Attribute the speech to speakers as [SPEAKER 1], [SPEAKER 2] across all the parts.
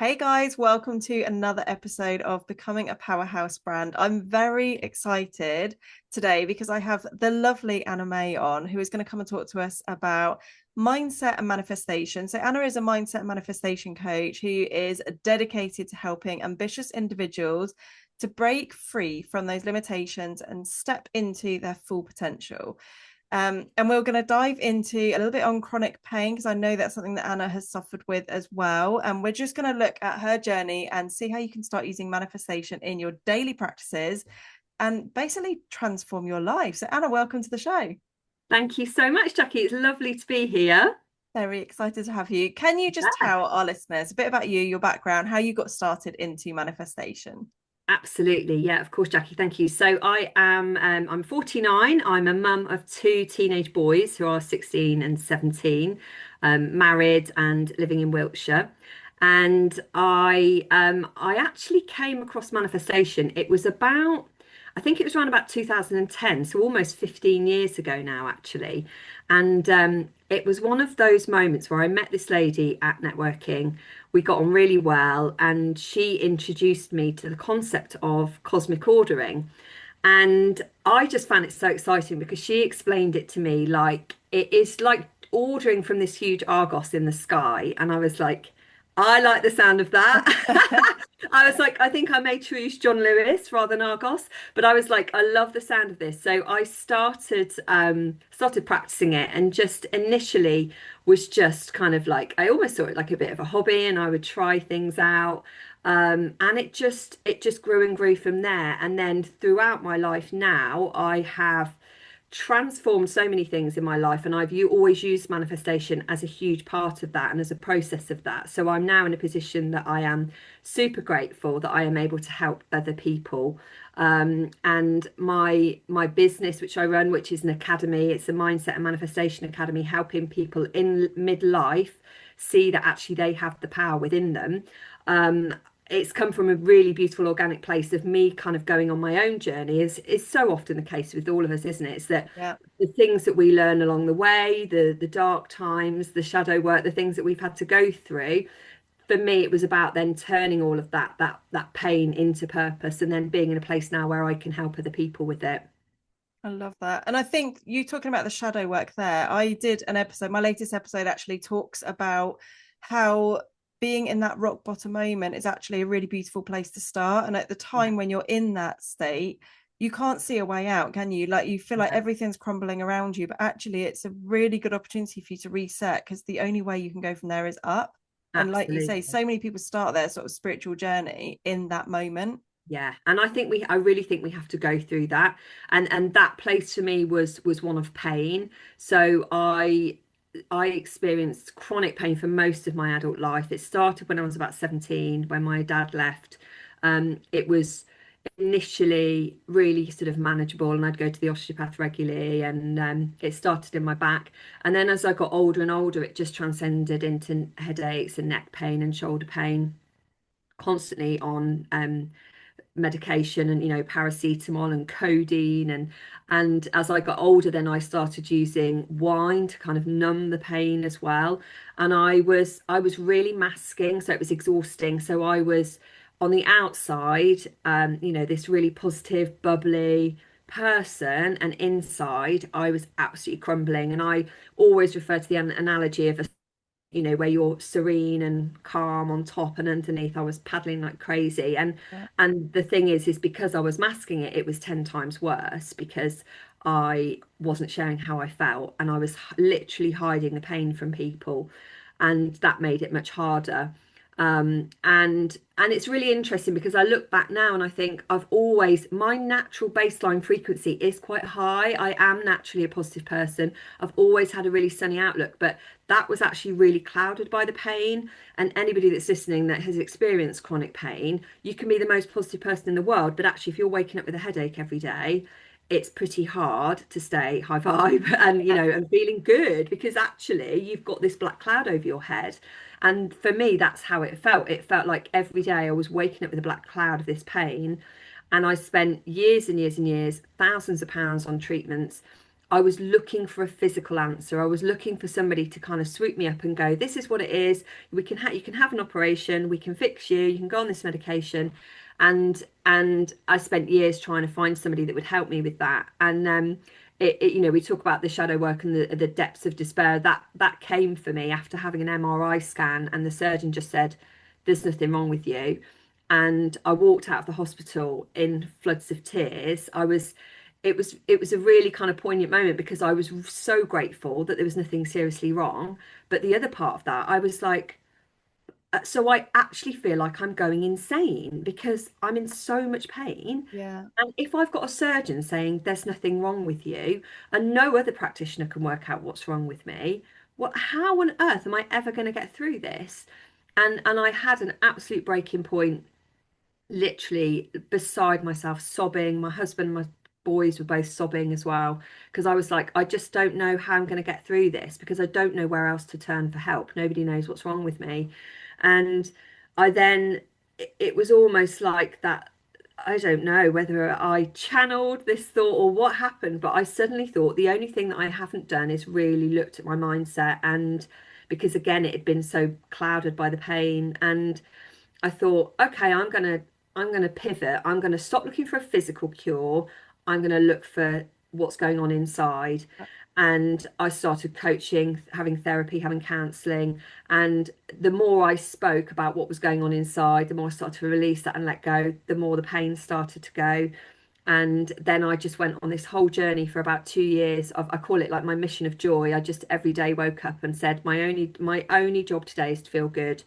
[SPEAKER 1] Hey guys, welcome to another episode of Becoming a Powerhouse Brand. I'm very excited today because I have the lovely Anna May on, who is going to come and talk to us about mindset and manifestation. So, Anna is a mindset and manifestation coach who is dedicated to helping ambitious individuals to break free from those limitations and step into their full potential. And we're going to dive into a little bit on chronic pain because I know that's something that Anna has suffered with as well. And we're just going to look at her journey and see how you can start using manifestation in your daily practices and basically transform your life. So, Anna, welcome to the show.
[SPEAKER 2] Thank you so much, Jackie. It's lovely to be here.
[SPEAKER 1] Very excited to have you. Can you just
[SPEAKER 2] Yeah.
[SPEAKER 1] tell our listeners a bit about you, your background, how you got started into manifestation?
[SPEAKER 2] Absolutely. Yeah, of course, Jackie. Thank you. So I'm 49. I'm a mum of two teenage boys who are 16 and 17, married and living in Wiltshire. And I actually came across manifestation. I think it was around about 2010, so almost 15 years ago now, actually. And it was one of those moments where I met this lady at networking. We got on really well, and she introduced me to the concept of cosmic ordering. And I just found it so exciting because she explained it to me like it is like ordering from this huge Argos in the sky. And I was like, I like the sound of that. I was like, I think I may choose John Lewis rather than Argos, but I was like, I love the sound of this. So I started practicing it, and just initially was just kind of like I almost saw it like a bit of a hobby, and I would try things out. And it just grew and grew from there. And then throughout my life now, I have transformed so many things in my life, and always used manifestation as a huge part of that and as a process of that. So I'm now in a position that I am super grateful that I am able to help other people. And my business, which I run, which is an academy, it's a mindset and manifestation academy, helping people in midlife see that actually they have the power within them. It's come from a really beautiful organic place of me kind of going on my own journey, is so often the case with all of us, isn't it? It's that
[SPEAKER 1] Yeah.
[SPEAKER 2] the things that we learn along the way, the dark times, the shadow work, the things that we've had to go through. For me, it was about then turning all of that pain into purpose, and then being in a place now where I can help other people with it.
[SPEAKER 1] I love that. And I think you talking about the shadow work there, I did an episode, my latest episode actually talks about how being in that rock bottom moment is actually a really beautiful place to start. And at the
[SPEAKER 2] Yeah,
[SPEAKER 1] time when you're in that state, you can't see a way out, can you? Like you feel like
[SPEAKER 2] yeah,
[SPEAKER 1] everything's crumbling around you, but actually it's a really good opportunity for you to reset because the only way you can go from there is up. And like you say,
[SPEAKER 2] absolutely.
[SPEAKER 1] so many people start their sort of spiritual journey in that moment.
[SPEAKER 2] Yeah, and I really think we have to go through that, and that place for me was one of pain. So I experienced chronic pain for most of my adult life. It started when I was about 17, when my dad left. It was initially really sort of manageable, and I'd go to the osteopath regularly, and it started in my back. And then as I got older and older, it just transcended into headaches and neck pain and shoulder pain, constantly on medication, and paracetamol and codeine. And as I got older, then I started using wine to kind of numb the pain as well. And I was really masking, so it was exhausting. So I was on the outside, this really positive, bubbly person, and inside I was absolutely crumbling. And I always refer to the analogy of where you're serene and calm on top, and underneath I was paddling like crazy. and
[SPEAKER 1] Yeah.
[SPEAKER 2] and the thing is because I was masking it, it was 10 times worse because I wasn't sharing how I felt, and I was literally hiding the pain from people, and that made it much harder. And it's really interesting because I look back now and I think my natural baseline frequency is quite high. I am naturally a positive person. I've always had a really sunny outlook, but that was actually really clouded by the pain. And anybody that's listening that has experienced chronic pain, you can be the most positive person in the world, but actually if you're waking up with a headache every day, it's pretty hard to stay high vibe and and feeling good, because actually you've got this black cloud over your head. And for me, that's how it felt. It felt like every day I was waking up with a black cloud of this pain. And I spent years and years and years, thousands of pounds on treatments. I was looking for a physical answer. I was looking for somebody to kind of swoop me up and go, this is what it is. You can have an operation, we can fix you, you can go on this medication. And I spent years trying to find somebody that would help me with that. And you know, we talk about the shadow work and the depths of despair. That came for me after having an MRI scan, and the surgeon just said, there's nothing wrong with you. And I walked out of the hospital in floods of tears. It was a really kind of poignant moment because I was so grateful that there was nothing seriously wrong. But the other part of that, I was like, so I actually feel like I'm going insane because I'm in so much pain.
[SPEAKER 1] Yeah.
[SPEAKER 2] And if I've got a surgeon saying there's nothing wrong with you, and no other practitioner can work out what's wrong with me, how on earth am I ever going to get through this? And I had an absolute breaking point, literally beside myself, sobbing. My husband and my boys were both sobbing as well, because I was like, I just don't know how I'm going to get through this because I don't know where else to turn for help. Nobody knows what's wrong with me. And I then, it was almost like that. I don't know whether I channeled this thought or what happened, but I suddenly thought the only thing that I haven't done is really looked at my mindset. And because again, it had been so clouded by the pain. And I thought, okay, I'm gonna pivot. I'm gonna stop looking for a physical cure. I'm gonna look for what's going on inside. And I started coaching, having therapy, having counseling. And the more I spoke about what was going on inside, the more I started to release that and let go, the more the pain started to go. And then I just went on this whole journey for about 2 years of, I call it like my mission of joy. I just every day woke up and said, my only job today is to feel good.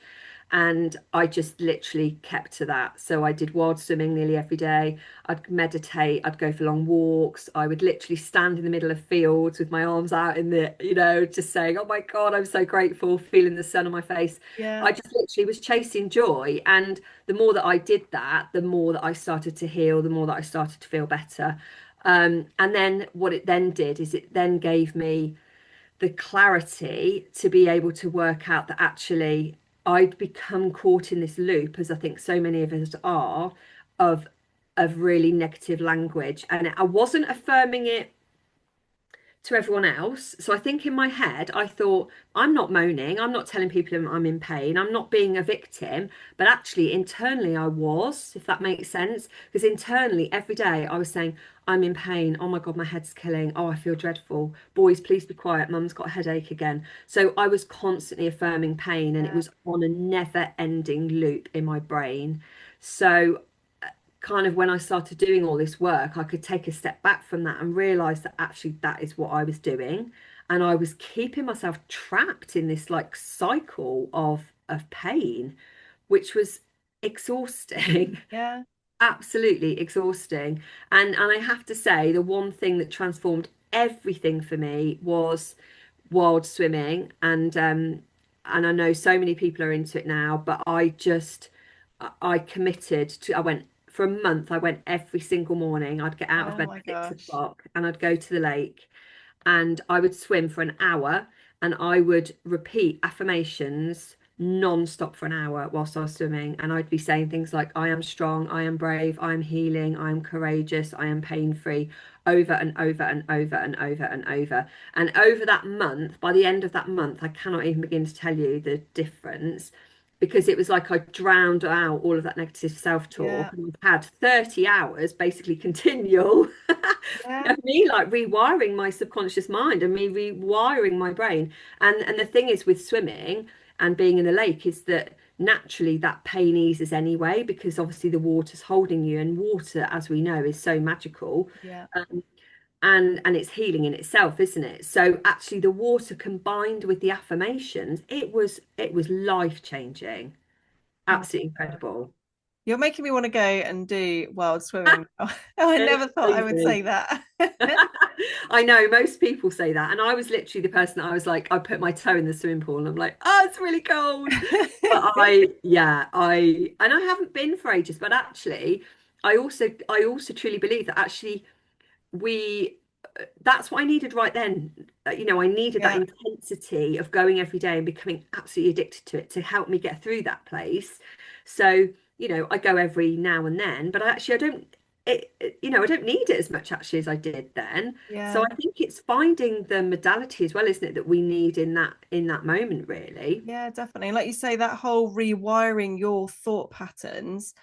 [SPEAKER 2] And I just literally kept to that. So I did wild swimming nearly every day. I'd meditate, I'd go for long walks. I would literally stand in the middle of fields with my arms out in the, just saying, oh my God, I'm so grateful, feeling the sun on my face.
[SPEAKER 1] Yeah.
[SPEAKER 2] I just literally was chasing joy. And the more that I did that, the more that I started to heal, the more that I started to feel better. And then what it then did is it then gave me the clarity to be able to work out that actually I'd become caught in this loop, as I think so many of us are, of really negative language. And I wasn't affirming it to everyone else. So I think in my head, I thought, I'm not moaning, I'm not telling people I'm in pain, I'm not being a victim, but actually internally I was, if that makes sense. Because internally every day I was saying, I'm in pain. Oh my God, my head's killing. Oh, I feel dreadful. Boys, please be quiet. Mum's got a headache again. So I was constantly affirming pain and it
[SPEAKER 1] Yeah.
[SPEAKER 2] was on a never ending loop in my brain. So kind of when I started doing all this work, I could take a step back from that and realize that actually that is what I was doing. And I was keeping myself trapped in this like cycle of pain, which was exhausting,
[SPEAKER 1] Yeah.
[SPEAKER 2] absolutely exhausting. And I have to say, the one thing that transformed everything for me was wild swimming. And I know so many people are into it now, but I committed to, I went for a month, I went every single morning. I'd get out of
[SPEAKER 1] Oh
[SPEAKER 2] bed
[SPEAKER 1] my
[SPEAKER 2] at six
[SPEAKER 1] gosh.
[SPEAKER 2] o'clock and I'd go to the lake and I would swim for an hour and I would repeat affirmations non-stop for an hour whilst I was swimming. And I'd be saying things like, I am strong, I am brave, I am healing, I am courageous, I am pain-free, over and over and over and over and over. And over that month, by the end of that month, I cannot even begin to tell you the difference because it was like I drowned out all of that negative self-talk
[SPEAKER 1] Yeah.
[SPEAKER 2] and I've had 30 hours basically continual
[SPEAKER 1] Yeah.
[SPEAKER 2] of me like rewiring my subconscious mind and me rewiring my brain. And the thing is with swimming and being in the lake is that naturally that pain eases anyway because obviously the water's holding you and water, as we know, is so magical.
[SPEAKER 1] Yeah.
[SPEAKER 2] Um, and it's healing in itself, isn't it? So actually the water combined with the affirmations, it was life changing,
[SPEAKER 1] Oh,
[SPEAKER 2] absolutely incredible.
[SPEAKER 1] you're making me want to go and do wild swimming. Oh, I
[SPEAKER 2] It's
[SPEAKER 1] never thought I would say
[SPEAKER 2] crazy.
[SPEAKER 1] that.
[SPEAKER 2] I know most people say that, and I was literally the person that I was like, I put my toe in the swimming pool, and I'm like, oh, it's really cold. But and I haven't been for ages. But actually, I also truly believe that actually we, that's what I needed right then. I needed that
[SPEAKER 1] Yeah.
[SPEAKER 2] intensity of going every day and becoming absolutely addicted to it to help me get through that place. So, I go every now and then, but I don't. I don't need it as much actually as I did then. So
[SPEAKER 1] Yeah.
[SPEAKER 2] I think it's finding the modality as well, isn't it, that we need in that moment, really.
[SPEAKER 1] Yeah, definitely. Like you say, that whole rewiring your thought patterns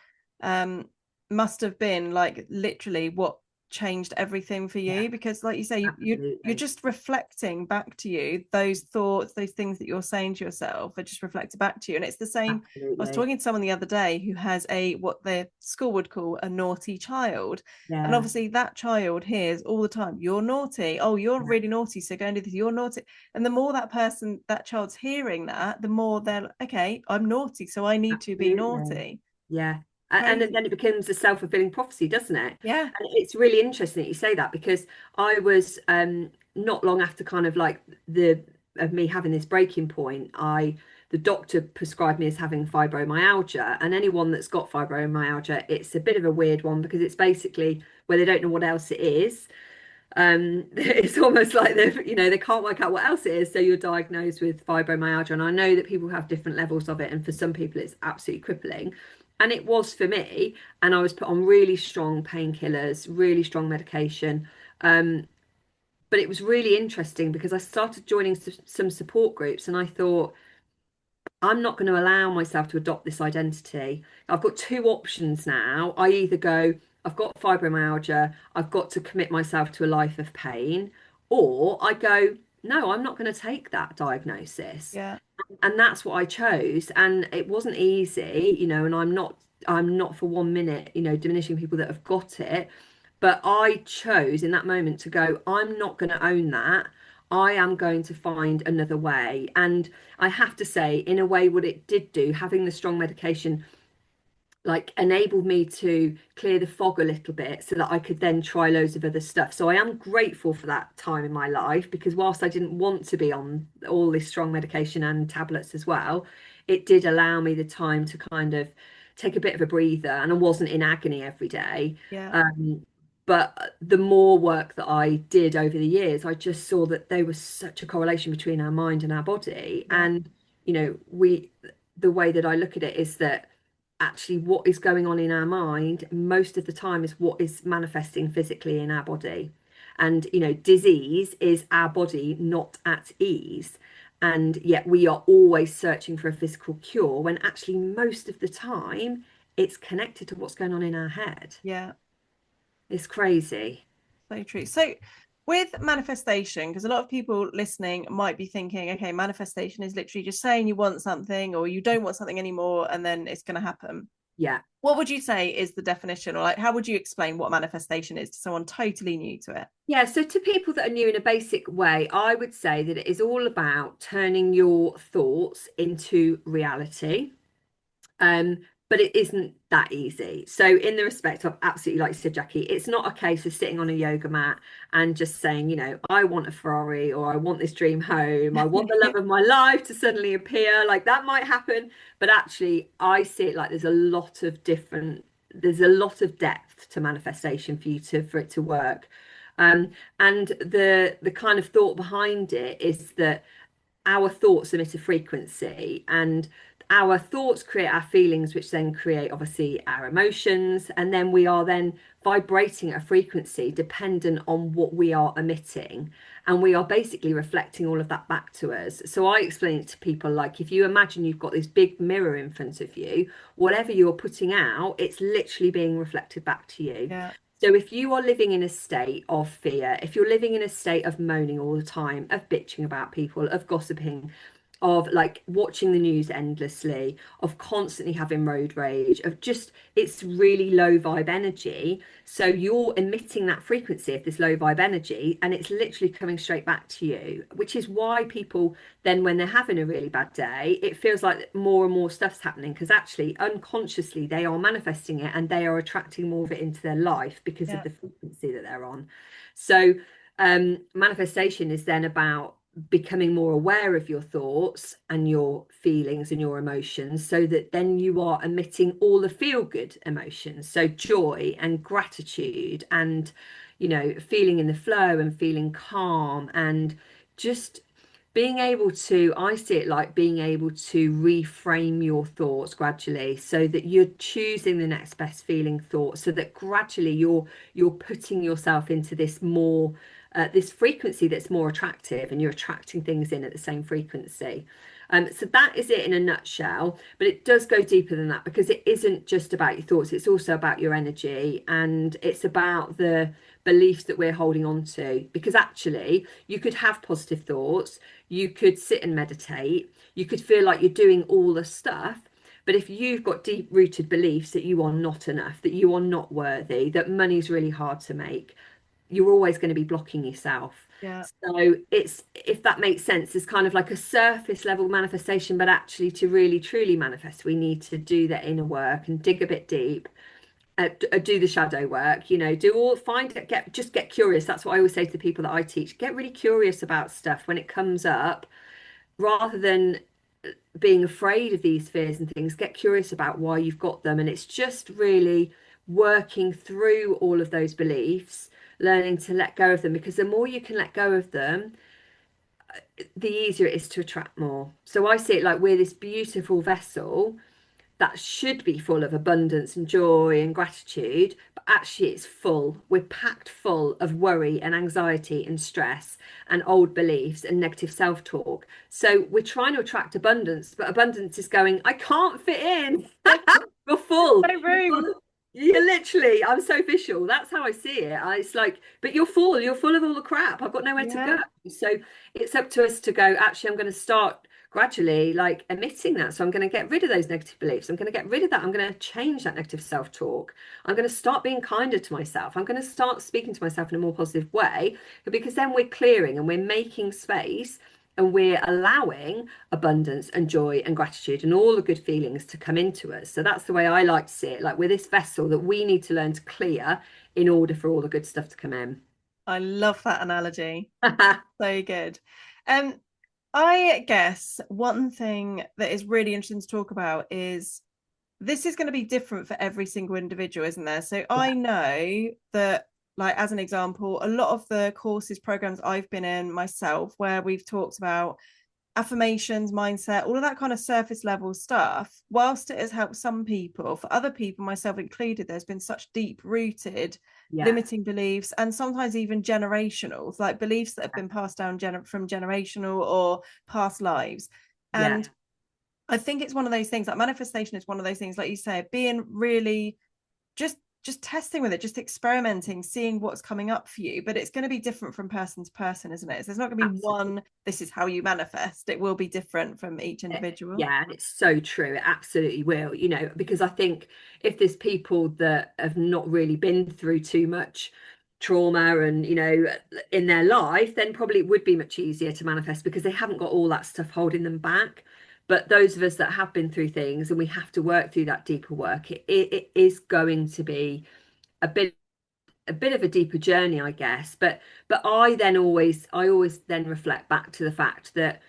[SPEAKER 1] um must have been like literally what changed everything for
[SPEAKER 2] Yeah,
[SPEAKER 1] you, because like you say, you're
[SPEAKER 2] absolutely.
[SPEAKER 1] just reflecting back to you those thoughts, those things that you're saying to yourself are just reflected back to you. And it's the same. I was
[SPEAKER 2] Absolutely.
[SPEAKER 1] talking to someone the other day who has a what the school would call a naughty child. And
[SPEAKER 2] Yeah.
[SPEAKER 1] obviously that child hears all the time, you're naughty. Oh, you're
[SPEAKER 2] Yeah,
[SPEAKER 1] really naughty. So go and do this. You're naughty. And the more that person, that child's hearing that, the more they're like, okay, I'm naughty, so I need to be
[SPEAKER 2] absolutely.
[SPEAKER 1] naughty.
[SPEAKER 2] Yeah. And then
[SPEAKER 1] Crazy.
[SPEAKER 2] it becomes a self-fulfilling prophecy, doesn't it?
[SPEAKER 1] Yeah.
[SPEAKER 2] And it's really interesting that you say that because I was not long after kind of like the of me having this breaking point, the doctor prescribed me as having fibromyalgia. And anyone that's got fibromyalgia, it's a bit of a weird one because it's basically where they don't know what else it is. It's almost like they can't work out what else it is, so you're diagnosed with fibromyalgia. And I know that people have different levels of it, and for some people it's absolutely crippling, and it was for me. And I was put on really strong painkillers, really strong medication. But it was really interesting because I started joining some support groups, and I thought, I'm not going to allow myself to adopt this identity. I've got two options now. I either go, I've got fibromyalgia, I've got to commit myself to a life of pain, or I go, no, I'm not going to take that diagnosis.
[SPEAKER 1] Yeah.
[SPEAKER 2] And that's what I chose. And it wasn't easy, and I'm not for 1 minute, diminishing people that have got it. But I chose in that moment to go, I'm not going to own that. I am going to find another way. And I have to say, in a way, what it did do, having the strong medication, like enabled me to clear the fog a little bit so that I could then try loads of other stuff. So I am grateful for that time in my life because whilst I didn't want to be on all this strong medication and tablets as well, it did allow me the time to kind of take a bit of a breather and I wasn't in agony every day.
[SPEAKER 1] Yeah.
[SPEAKER 2] But the more work that I did over the years, I just saw that there was such a correlation between our mind and our body.
[SPEAKER 1] Yeah.
[SPEAKER 2] And, the way that I look at it is that actually what is going on in our mind most of the time is what is manifesting physically in our body. And, disease is our body not at ease. And yet we are always searching for a physical cure when actually most of the time it's connected to what's going on in our head.
[SPEAKER 1] Yeah.
[SPEAKER 2] It's crazy.
[SPEAKER 1] So true. So with manifestation, because a lot of people listening might be thinking, okay, manifestation is literally just saying you want something or you don't want something anymore, and then it's going to happen.
[SPEAKER 2] Yeah.
[SPEAKER 1] What would you say is the definition, or like how would you explain what manifestation is to someone totally new to it?
[SPEAKER 2] Yeah, so to people that are new in a basic way, I would say that it is all about turning your thoughts into reality. Um, but it isn't that easy. So, in the respect of absolutely, like you said, Jackie, it's not a case of sitting on a yoga mat and just saying, I want a Ferrari or I want this dream home. I want the love of my life to suddenly appear. Like that might happen. But actually, I see it like there's a lot of depth to manifestation for it to work. Um, and the kind of thought behind it is that our thoughts emit a frequency and our thoughts create our feelings, which then create obviously our emotions, and then we are then vibrating at a frequency dependent on what we are emitting, and we are basically reflecting all of that back to us. So I explain it to people like, if you imagine you've got this big mirror in front of you, whatever you're putting out, it's literally being reflected back to you.
[SPEAKER 1] Yeah.
[SPEAKER 2] So if you are living in a state of fear, if you're living in a state of moaning all the time, of bitching about people, of gossiping, of like watching the news endlessly, of constantly having road rage, of just, it's really low vibe energy. So you're emitting that frequency of this low vibe energy and it's literally coming straight back to you, which is why people then, when they're having a really bad day, it feels like more and more stuff's happening because actually unconsciously they are manifesting it and they are attracting more of it into their life because of
[SPEAKER 1] Yeah.
[SPEAKER 2] the frequency that they're on. So manifestation is then about becoming more aware of your thoughts and your feelings and your emotions so that then you are emitting all the feel good emotions, so joy and gratitude and feeling in the flow and feeling calm and just being able to, I see it like being able to reframe your thoughts gradually so that you're choosing the next best feeling thought, so that gradually you're putting yourself into this more this frequency that's more attractive, and you're attracting things in at the same frequency. So that is it in a nutshell, but it does go deeper than that, because it isn't just about your thoughts, it's also about your energy, and it's about the beliefs that we're holding on to. Because actually, you could have positive thoughts, you could sit and meditate, you could feel like you're doing all the stuff. But if you've got deep rooted beliefs that you are not enough, that you are not worthy, that money's really hard to make, you're always going to be blocking yourself.
[SPEAKER 1] Yeah.
[SPEAKER 2] So it's, if that makes sense, it's kind of like a surface level manifestation, but actually to really truly manifest, we need to do that inner work and dig a bit deep, do the shadow work, do all, find it, get curious. That's what I always say to the people that I teach. Get really curious about stuff when it comes up, rather than being afraid of these fears and things. Get curious about why you've got them. And it's just really working through all of those beliefs, learning to let go of them, because the more you can let go of them, the easier it is to attract more. So I see it like we're this beautiful vessel that should be full of abundance and joy and gratitude, but actually it's full. We're packed full of worry and anxiety and stress and old beliefs and negative self-talk. So we're trying to attract abundance, but abundance is going, I can't fit in. You're full.
[SPEAKER 1] No
[SPEAKER 2] You're
[SPEAKER 1] room.
[SPEAKER 2] full. You're literally, I'm so visual. That's how I see it. It's like, but you're full. You're full of all the crap. I've got nowhere to go.
[SPEAKER 1] Yeah.
[SPEAKER 2] So it's up to us to go, actually, I'm going to start gradually like emitting that. So I'm going to get rid of those negative beliefs. I'm going to get rid of that. I'm going to change that negative self-talk. I'm going to start being kinder to myself. I'm going to start speaking to myself in a more positive way, because then we're clearing and we're making space, and we're allowing abundance and joy and gratitude and all the good feelings to come into us. So that's the way I like to see it. Like we're this vessel that we need to learn to clear in order for all the good stuff to come in.
[SPEAKER 1] I love that analogy. So good. Um, I guess one thing that is really interesting to talk about is this is going to be different for every single individual, isn't there? So I
[SPEAKER 2] Yeah,
[SPEAKER 1] know that, like, as an example, a lot of the courses, programs I've been in myself, where we've talked about affirmations, mindset, all of that kind of surface level stuff, whilst it has helped some people, for other people, myself included, there's been such deep rooted
[SPEAKER 2] yeah,
[SPEAKER 1] limiting beliefs, and sometimes even generational, like beliefs that have been passed down from generational or past lives.
[SPEAKER 2] yeah.
[SPEAKER 1] And I think it's one of those things, like manifestation is one of those things, like you say, being really just testing with it, just experimenting, seeing what's coming up for you. But it's going to be different from person to person, isn't it? So there's not going to be
[SPEAKER 2] Absolutely.
[SPEAKER 1] one, this is how you manifest. It will be different from each individual.
[SPEAKER 2] Yeah, and it's so true. It absolutely will, because I think if there's people that have not really been through too much trauma and, in their life, then probably it would be much easier to manifest, because they haven't got all that stuff holding them back. But those of us that have been through things, and we have to work through that deeper work, it is going to be a bit of a deeper journey, I guess. But I always then reflect back to the fact that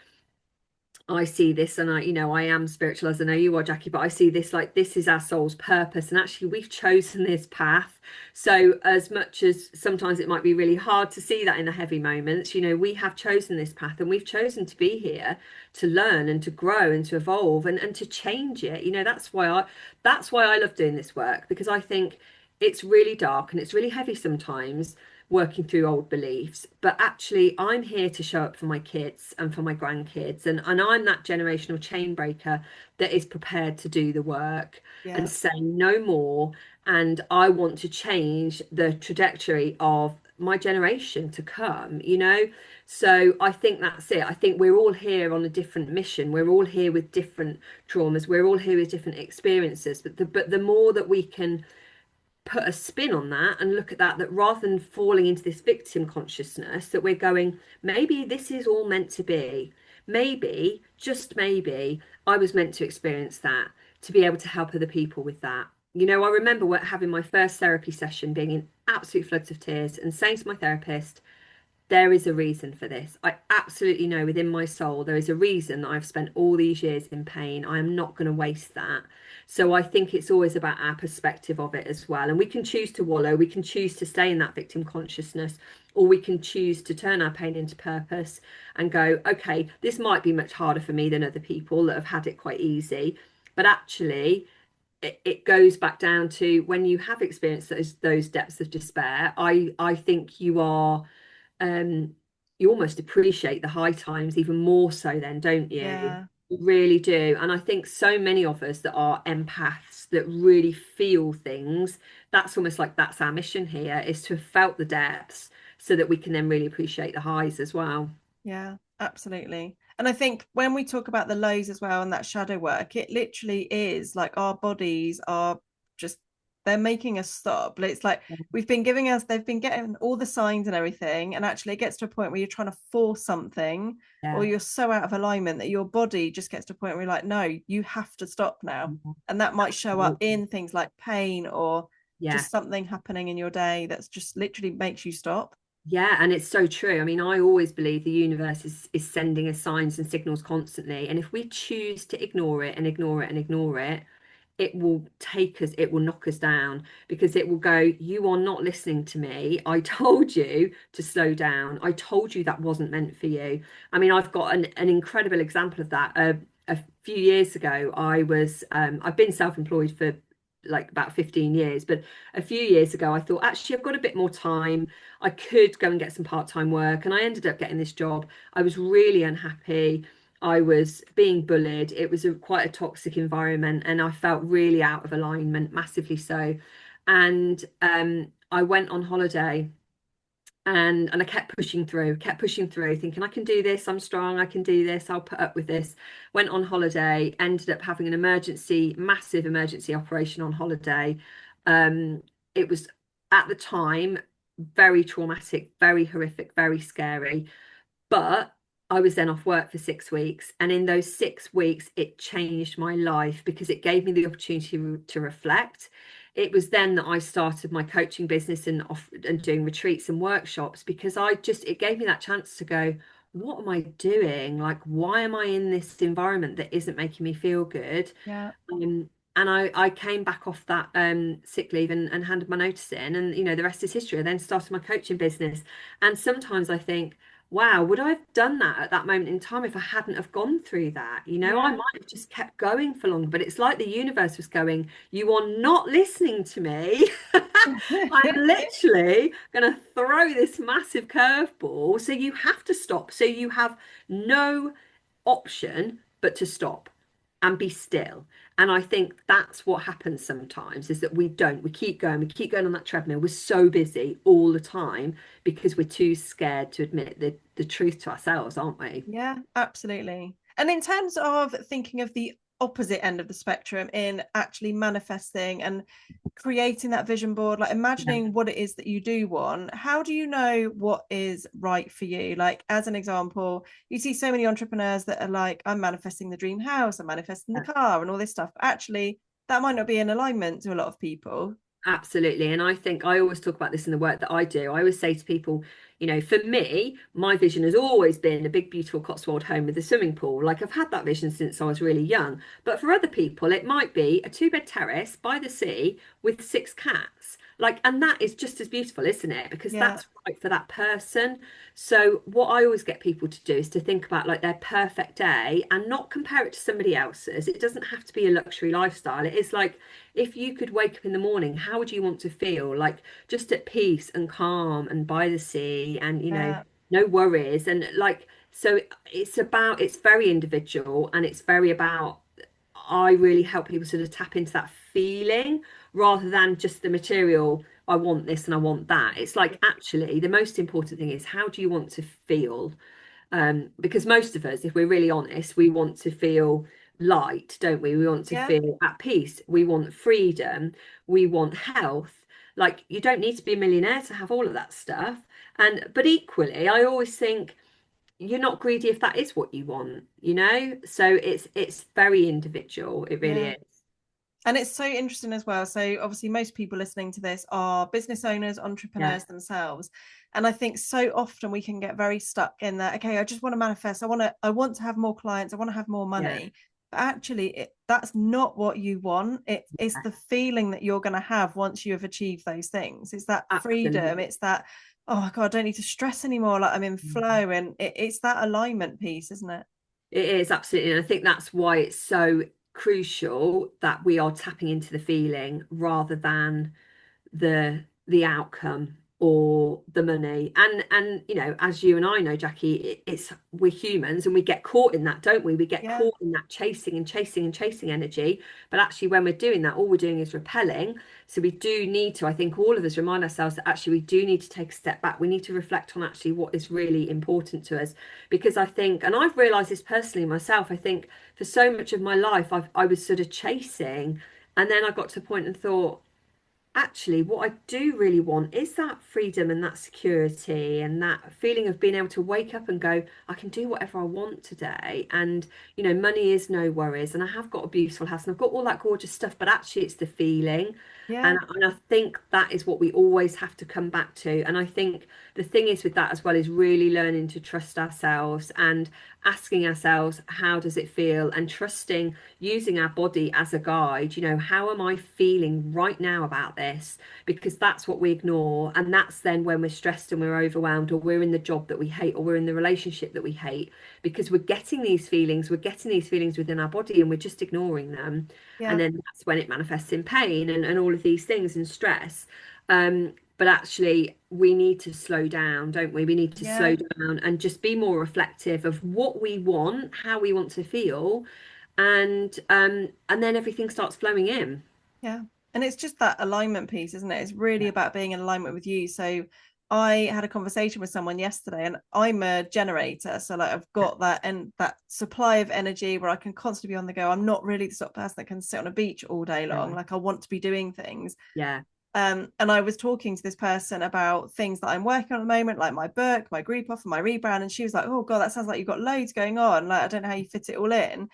[SPEAKER 2] I see this, and I am spiritual, as I know you are, Jackie, but I see this like this is our soul's purpose. And actually, we've chosen this path. So, as much as sometimes it might be really hard to see that in the heavy moments, we have chosen this path, and we've chosen to be here to learn and to grow and to evolve and to change it. That's why I love doing this work, because I think it's really dark and it's really heavy sometimes, working through old beliefs, but actually I'm here to show up for my kids and for my grandkids, and I'm that generational chain breaker that is prepared to do the work and
[SPEAKER 1] Yeah.
[SPEAKER 2] say no more. And I want to change the trajectory of my generation to come. So I think that's it. I think we're all here on a different mission. We're all here with different traumas. We're all here with different experiences, but the more that we can put a spin on that and look at that rather than falling into this victim consciousness, that we're going, maybe this is all meant to be. Maybe, just maybe, I was meant to experience that, to be able to help other people with that. I remember having my first therapy session, being in absolute floods of tears and saying to my therapist, there is a reason for this. I absolutely know within my soul there is a reason that I've spent all these years in pain. I am not going to waste that. So I think it's always about our perspective of it as well. And we can choose to wallow, we can choose to stay in that victim consciousness, or we can choose to turn our pain into purpose and go, okay, this might be much harder for me than other people that have had it quite easy. But actually, it goes back down to when you have experienced those depths of despair. I think you almost appreciate the high times even more so then, don't you?
[SPEAKER 1] Yeah.
[SPEAKER 2] You really do. And I think so many of us that are empaths that really feel things, that's almost like that's our mission here, is to have felt the depths so that we can then really appreciate the highs as well.
[SPEAKER 1] Yeah, absolutely. And I think when we talk about the lows as well and that shadow work, it literally is like our bodies are just, they're making us stop. It's like they've been getting all the signs and everything. And actually, it gets to a point where you're trying to force something or
[SPEAKER 2] Yeah.
[SPEAKER 1] you're so out of alignment that your body just gets to a point where you're like, no, you have to stop now.
[SPEAKER 2] Mhm.
[SPEAKER 1] And that might show up
[SPEAKER 2] Absolutely.
[SPEAKER 1] in things like pain or
[SPEAKER 2] Yeah.
[SPEAKER 1] just something happening in your day that's just literally makes you stop.
[SPEAKER 2] Yeah, and it's so true. I mean, I always believe the universe is sending us signs and signals constantly. And if we choose to ignore it and ignore it and ignore it, it will take us, it will knock us down because it will go, you are not listening to me. I told you to slow down. I told you that wasn't meant for you. I mean, I've got an incredible example of that. A few years ago, I've been self-employed for like about 15 years, but a few years ago, I thought, actually, I've got a bit more time. I could go and get some part-time work. And I ended up getting this job. I was really unhappy. I was being bullied. It was quite a toxic environment, and I felt really out of alignment, massively so. And I went on holiday, and I kept pushing through, thinking I can do this. I'm strong. I can do this. I'll put up with this. Went on holiday, ended up having an massive emergency operation on holiday. Um, it was at the time very traumatic, very horrific, very scary. But I was then off work for 6 weeks. And in those 6 weeks, it changed my life because it gave me the opportunity to reflect. It was then that I started my coaching business and doing retreats and workshops because it gave me that chance to go, what am I doing? Like, why am I in this environment that isn't making me feel good?
[SPEAKER 1] Yeah.
[SPEAKER 2] And I came back off that sick leave and handed my notice in, and the rest is history. I then started my coaching business, and sometimes I think, wow, would I have done that at that moment in time if I hadn't have gone through that? I
[SPEAKER 1] Yeah.
[SPEAKER 2] might have just kept going for longer, but it's like the universe was going, you are not listening to me. I'm literally going to throw this massive curveball, so you have to stop. So you have no option but to stop and be still. And I think that's what happens sometimes is that we we keep going on that treadmill. We're so busy all the time because we're too scared to admit the truth to ourselves, aren't we?
[SPEAKER 1] Yeah, absolutely. And in terms of thinking of the opposite end of the spectrum in actually manifesting and creating that vision board, like
[SPEAKER 2] Yeah.
[SPEAKER 1] imagining what it is that you do want, how do you know what is right for you? Like, as an example, you see so many entrepreneurs that are like, I'm manifesting the dream house, I'm manifesting the car, and all this stuff. But actually, that might not be in alignment to a lot of people.
[SPEAKER 2] Absolutely. And I think I always talk about this in the work that I do. I always say to people, for me, my vision has always been a big, beautiful Cotswold home with a swimming pool. Like I've had that vision since I was really young. But for other people, it might be a two-bed terrace by the sea with six cats. Like, and that is just as beautiful, isn't it? Because
[SPEAKER 1] Yeah,
[SPEAKER 2] that's right for that person. So what I always get people to do is to think about like their perfect day and not compare it to somebody else's. It doesn't have to be a luxury lifestyle. It is like if you could wake up in the morning, how would you want to feel? Like just at peace and calm and by the sea and,
[SPEAKER 1] yeah,
[SPEAKER 2] no worries. And like, so it's very individual and it's very about, I really help people sort of tap into that feeling rather than just the material. I want this and I want that. It's like actually the most important thing is how do you want to feel? Because most of us, if we're really honest, we want to feel light, don't we? We want to
[SPEAKER 1] yeah,
[SPEAKER 2] feel at peace. We want freedom. We want health. Like you don't need to be a millionaire to have all of that stuff. But equally, I always think you're not greedy if that is what you want, So it's very individual. It really
[SPEAKER 1] yeah.
[SPEAKER 2] is.
[SPEAKER 1] And it's so interesting as well. So obviously most people listening to this are business owners,
[SPEAKER 2] Yeah,
[SPEAKER 1] entrepreneurs themselves. And I think so often we can get very stuck in that, okay, I just want to manifest. I want to have more clients. I want to have more
[SPEAKER 2] yeah,
[SPEAKER 1] money. But actually that's not what you want. It's the feeling that you're going to have once you have achieved those things. It's that freedom.
[SPEAKER 2] absolutely.
[SPEAKER 1] It's that, oh my God, I don't need to stress anymore. Like I'm in flow. And it's that alignment piece, isn't it?
[SPEAKER 2] It is absolutely, and I think that's why it's so crucial that we are tapping into the feeling rather than the outcome or the money. And you know, as you and I know, Jackie, it's we're humans and we get caught in that, don't we? We get
[SPEAKER 1] Yeah.
[SPEAKER 2] caught in that chasing and chasing and chasing energy. But actually when we're doing that, all we're doing is repelling. So we do need to, I think all of us remind ourselves that actually we do need to take a step back. We need to reflect on actually what is really important to us. Because I think, and I've realized this personally myself, I think for so much of my life I was sort of chasing, and then I got to a point and thought, actually, what I do really want is that freedom and that security and that feeling of being able to wake up and go, I can do whatever I want today. And, you know, money is no worries. And I have got a beautiful house and I've got all that gorgeous stuff, but actually, it's the feeling.
[SPEAKER 1] Yeah.
[SPEAKER 2] And I think that is what we always have to come back to. And I think the thing is with that as well is really learning to trust ourselves and asking ourselves, how does it feel? And trusting, using our body as a guide. You know, how am I feeling right now about this? Because that's what we ignore. And that's then when we're stressed and we're overwhelmed, or we're in the job that we hate, or we're in the relationship that we hate, because we're getting these feelings within our body and we're just ignoring them. And
[SPEAKER 1] Yeah.
[SPEAKER 2] then that's when it manifests in pain and all of these things and stress. But actually, we need to slow down, don't we? We need to
[SPEAKER 1] Yeah.
[SPEAKER 2] slow down and just be more reflective of what we want, how we want to feel, and then everything starts flowing in.
[SPEAKER 1] Yeah. And it's just that alignment piece, isn't it? It's really
[SPEAKER 2] Yeah,
[SPEAKER 1] about being in alignment with you. So I had a conversation with someone yesterday and I'm a generator. So like I've
[SPEAKER 2] yeah,
[SPEAKER 1] got that and that supply of energy where I can constantly be on the go. I'm not really the sort of person that can sit on a beach all day long.
[SPEAKER 2] yeah,
[SPEAKER 1] Like I want to be doing things.
[SPEAKER 2] yeah,
[SPEAKER 1] And I was talking to this person about things that I'm working on at the moment, like my book, my group off, and my rebrand. And she was like, "Oh God, that sounds like you've got loads going on. Like I don't know how you fit it all in."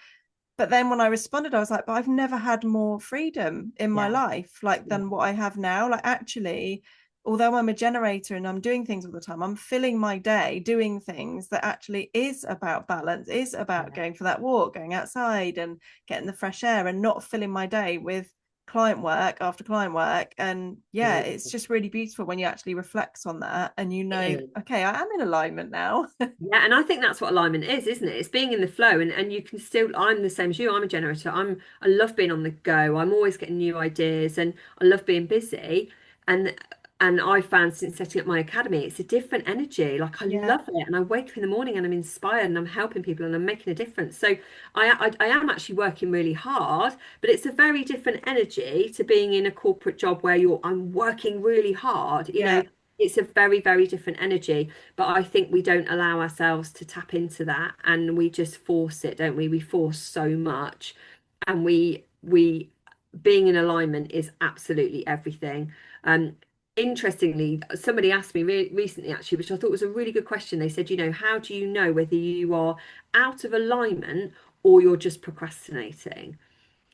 [SPEAKER 1] But then when I responded, I was like, but I've never had more freedom in my
[SPEAKER 2] yeah,
[SPEAKER 1] life, like
[SPEAKER 2] yeah,
[SPEAKER 1] than what I have now. Like actually, although I'm a generator and I'm doing things all the time, I'm filling my day doing things that actually is about balance, is about
[SPEAKER 2] yeah.
[SPEAKER 1] going for that walk, going outside and getting the fresh air and not filling my day with client work after client work. And yeah, it's
[SPEAKER 2] Absolutely.
[SPEAKER 1] just really beautiful when you actually reflect on that and you
[SPEAKER 2] It
[SPEAKER 1] know,
[SPEAKER 2] is.
[SPEAKER 1] okay, I am in alignment now.
[SPEAKER 2] Yeah, and I think that's what alignment is, isn't it? It's being in the flow, and you can still. I'm the same as you. I'm a generator. I love being on the go. I'm always getting new ideas, and I love being busy. And and I found since setting up my academy, it's a different energy. Like I
[SPEAKER 1] Yeah,
[SPEAKER 2] love it, and I wake up in the morning and I'm inspired, and I'm helping people, and I'm making a difference. So I am actually working really hard, but it's a very different energy to being in a corporate job where I'm working really hard. You
[SPEAKER 1] yeah,
[SPEAKER 2] know, it's a very, very different energy. But I think we don't allow ourselves to tap into that, and we just force it, don't we? We force so much, and we being in alignment is absolutely everything. Interestingly, somebody asked me recently, actually, which I thought was a really good question. They said, you know, how do you know whether you are out of alignment or you're just procrastinating?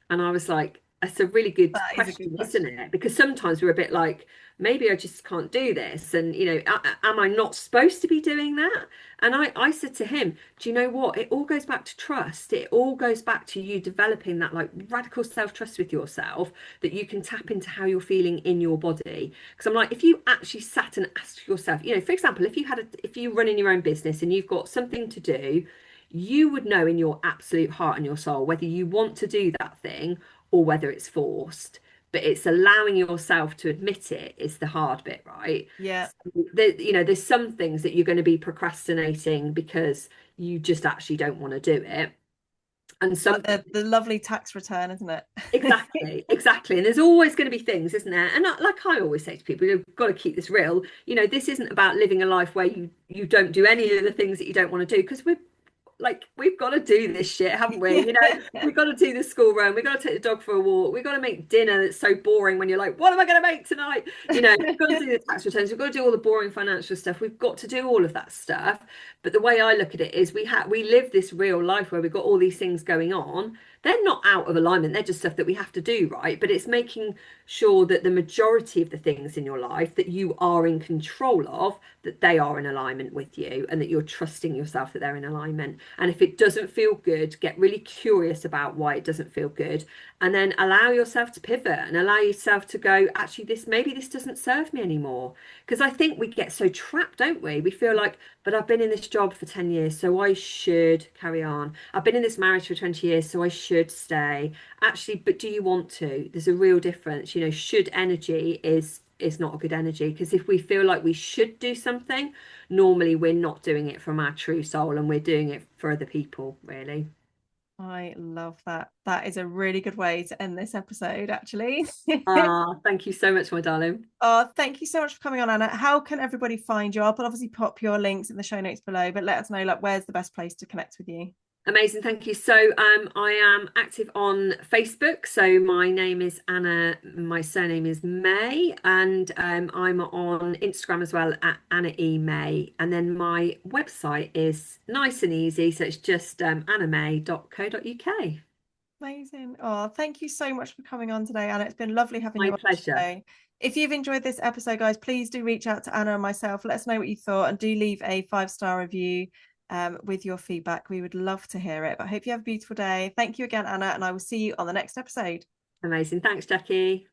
[SPEAKER 2] And I was like, that's a really good
[SPEAKER 1] that is a good
[SPEAKER 2] question, isn't
[SPEAKER 1] question.
[SPEAKER 2] it? Because sometimes we're a bit like, maybe I just can't do this. And, you know, am I not supposed to be doing that? And I said to him, do you know what? It all goes back to trust. It all goes back to you developing that like radical self-trust with yourself, that you can tap into how you're feeling in your body. Because I'm like, if you actually sat and asked yourself, you know, for example, if you run in your own business and you've got something to do, you would know in your absolute heart and your soul whether you want to do that thing or whether it's forced. But it's allowing yourself to admit it is the hard bit, right?
[SPEAKER 1] Yeah.
[SPEAKER 2] So you know, there's some things that you're going to be procrastinating because you just actually don't want to do it. And
[SPEAKER 1] Like
[SPEAKER 2] some
[SPEAKER 1] the lovely tax return, isn't it?
[SPEAKER 2] Exactly, exactly. And there's always going to be things, isn't there? And like I always say to people, you've got to keep this real. You know, this isn't about living a life where you don't do any of the things that you don't want to do, because we've got to do this shit, haven't we?
[SPEAKER 1] Yeah.
[SPEAKER 2] You know, we've got to do the school run, we've got to take the dog for a walk, we've got to make dinner that's so boring when you're like, what am I going to make tonight? You know, we've got to do the tax returns, we've got to do all the boring financial stuff, we've got to do all of that stuff. But the way I look at it is we live this real life where we've got all these things going on, they're not out of alignment, they're just stuff that we have to do, right? But it's making sure that the majority of the things in your life that you are in control of, that they are in alignment with you, and that you're trusting yourself that they're in alignment. And if it doesn't feel good, get really curious about why it doesn't feel good, and then allow yourself to pivot and allow yourself to go, actually, this maybe this doesn't serve me anymore. Because I think we get so trapped, don't we? We feel like, but I've been in this job for 10 years, so I should carry on. I've been in this marriage for 20 years, so I should stay. Actually, but do you want to? There's a real difference. Should energy is not a good energy, because if we feel like we should do something, normally we're not doing it from our true soul and we're doing it for other people, really.
[SPEAKER 1] I love that. That is a really good way to end this episode, actually.
[SPEAKER 2] Ah, thank you so much, my darling.
[SPEAKER 1] Thank you so much for coming on, Anna. How can everybody find you? I'll obviously pop your links in the show notes below, but let us know like where's the best place to connect with you.
[SPEAKER 2] Amazing, thank you. So I am active on Facebook. So my name is Anna, my surname is May, and I'm on Instagram as well at Anna E May. And then my website is nice and easy. So it's just annamay.co.uk.
[SPEAKER 1] Amazing. Thank you so much for coming on today, Anna. It's been lovely having
[SPEAKER 2] My
[SPEAKER 1] you on the
[SPEAKER 2] pleasure.
[SPEAKER 1] show. If you've enjoyed this episode, guys, please do reach out to Anna and myself. Let us know what you thought and do leave a 5-star review with your feedback. We would love to hear it. But I hope you have a beautiful day. Thank you again, Anna, and I will see you on the next episode.
[SPEAKER 2] Amazing. Thanks, Jackie.